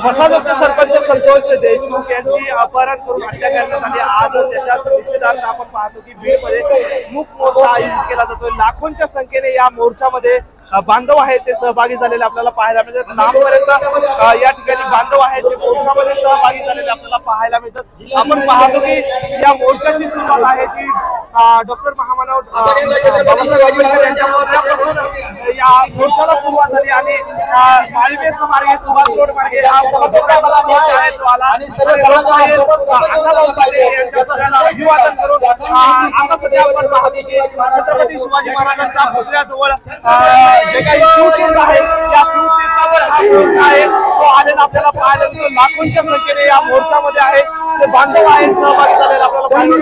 मसाजोगचे सरपंच संतोष देशमुख यांची अपहरण करून हत्या करण्यात आली। आज त्याच्या निषेधार्थ आपण पाहतो की बीडमध्ये मूक मोर्चा आयोजित केला जातोय। लाखोंच्या संख्येने या मोर्चामध्ये बांधव आहेत ते सहभागी झालेले आपल्याला पाहायला मिळतात। लांबपर्यंत या ठिकाणी बांधव आहेत ते मोर्चामध्ये सहभागी झालेले आपल्याला पाहायला मिळतात। आपण पाहतो की या मोर्चाची सुरुवात आहे ती डॉक्टर महामानव बाबासाहेब आंबेडकर यांच्या पुतळ्यापासून या मोर्चाला सुरुवात झाली आणि माळवे मार्गे सुभाष रोड मार्गे हा मोर्चा आहे तो आला आणि अभिवादन करून आता सध्या आपण पाहतो की छत्रपती शिवाजी महाराजांच्या पुतळ्याजवळ जे काही शिवतीर्थ आहे त्या शिवतीर्थावर हा मोर्चा आहे तो आलेला आपल्याला पाहायला मिळतो। लाखोंच्या संख्येने या मोर्चामध्ये आहे ते बांधव आहेत सहभागी झालेले आपल्याला पाहायला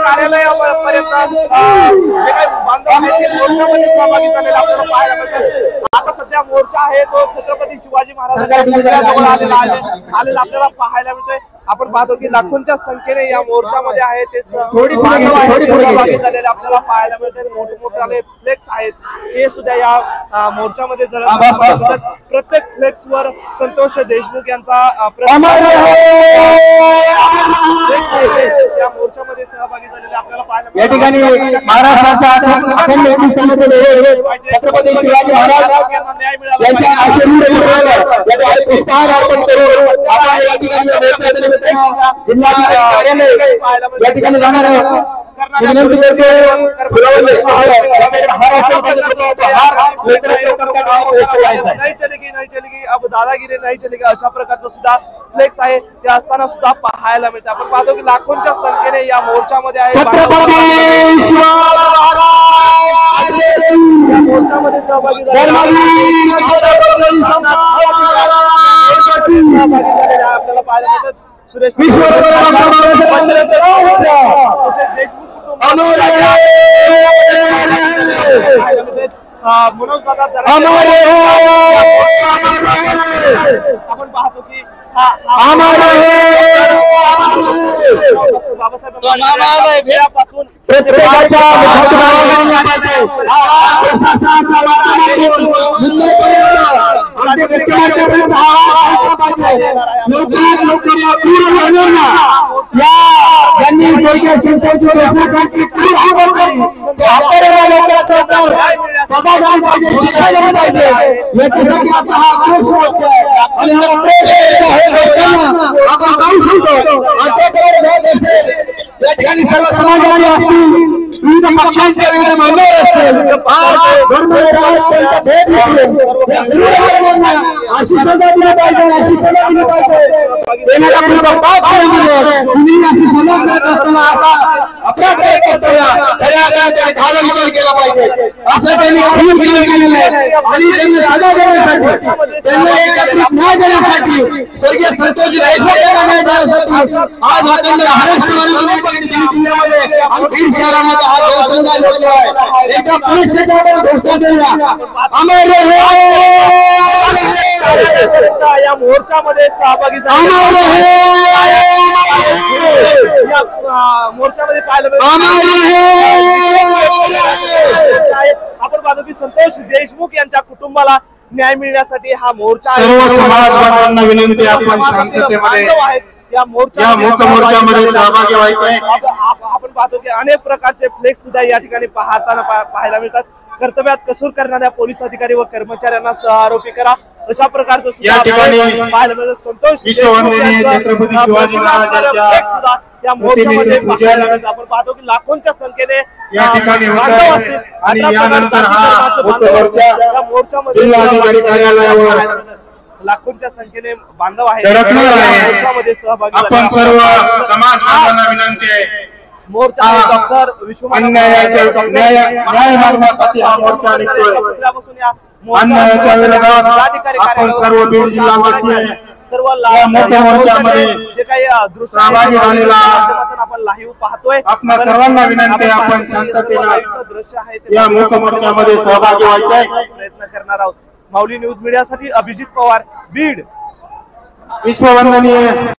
कार्यालयापर्यंत जे काही बांधव आहेत ते मोर्चामध्ये सहभागी झालेले आपल्याला पाहायला मिळतात। आता सध्या मोर्चा आहे तो छत्रपती शिवाजी महाराजांच्या पुतळ्याजवळ आलेला आपल्याला पाहायला मिळतोय। आपण पाहतो की लाखोंच्या संख्येने या मोर्चामध्ये आहे ते सहभागी झालेले आपल्याला पाहायला मिळतात। मोठमोठाले फ्लेक्स आहेत हे सुद्धा या मोर्चामध्ये जळत प्रत्येक फ्लेक्स वर संतोष देशमुख यांचा या मोर्चामध्ये सहभागी झालेले आपल्याला पाहायला या ठिकाणी महाराष्ट्राचा अखंड छत्रपती शिवाजी महाराज न्याय मिळावा यांच्या आशीर्वादाने पुष्पहार अर्पण करून आपण या ठिकाणी जिल्हा कार्यालय या ठिकाणी जाणार आहोत। विनंती करते नहीं चलेगी अब दादागिरी नहीं चलेगी अशा प्रकारचं सुद्धा फ्लेक्स आहे ते असताना सुद्धा पाहायला मिळतं। आपण पाहतो की लाखोंच्या संख्येने या मोर्चामध्ये आहे मोर्चामध्ये सहभागी झाले आपल्याला पाहायला मिळतात। सुरेश देशमुख मनोज दादा आपण पाहतो की बाबासाहेबांपासून या ठिकाणी सर्व समाजाने असतील विविध पक्षांच्या विविध मागण्या असतील अशी सजा दिली पाहिजे अशी सजा दिली पाहिजे तुम्ही अशी सजा करत असताना असा अपराध करत असताना विचार केला पाहिजे असं त्यांनी खून केलेलं आहे आणि त्यांनी सजा देण्यासाठी त्यांना एकत्रित न्याय देण्यासाठी स्वर्गीय संतोषजी देशमुख यांना न्याय देण्यासाठी आज अखंड महाराष्ट्रामध्ये जिल्ह्यामध्ये आणि बीड शहरामध्ये हा जनसंघ आयोजित आहे। एकदा पुरुषाच्या घोषणा देऊया अमर या मोर्चामध्ये सहभागी मोर्चामध्ये पाहायला आपण पाहतो की संतोष देशमुख यांच्या कुटुंबाला न्याय मिळण्यासाठी हा मोर्चा सर्व समाज बांधवांना विनंती आपण शांततेमध्ये या मोर्चामध्ये सहभागी व्हायचे। आपण पाहतो की अनेक प्रकारचे फ्लेक्स सुद्धा या ठिकाणी पाहायला मिळतात। कर्तव्यात कसूर करणाऱ्या पोलीस अधिकारी व कर्मचाऱ्यांना सहआरोपी करा अशा प्रकारचं या ठिकाणी पाहायला मिळतं। संतोष विश्ववंदनीय छत्रपती शिवाजी महाराजांच्या या मोर्चामध्ये पाहायला मिळतं। आपण पाहतो की लाखोंच्या संख्येने या ठिकाणी होत आणि यानंतर हा मोर्चामध्ये जिल्हाधिकारी कार्यालयावर लाखोंच्या संख्येने बांधव आहेत मोर्चामध्ये सहभागी आपण सर्व समाज बांधवांना विनंती आहे मोर्चा डॉक्टर न्याय मागण्यासाठी हा मोर्चा निघतोय। अन्यायाच्या विरोधात आपण सर्व बीड जिल्हावासी सर्व मोर्चामध्ये जे काही दृश्य सहभागी झालेला आपण लाईव्ह पाहतोय आपल्या सर्वांना विनंती आहे आपण शांततेने दृश्य आहे या मोर्चामध्ये सहभागी व्हायचे प्रयत्न करणार आहोत। माऊली न्यूज मीडियासाठी अभिजित पवार बीड। विश्ववंदनीय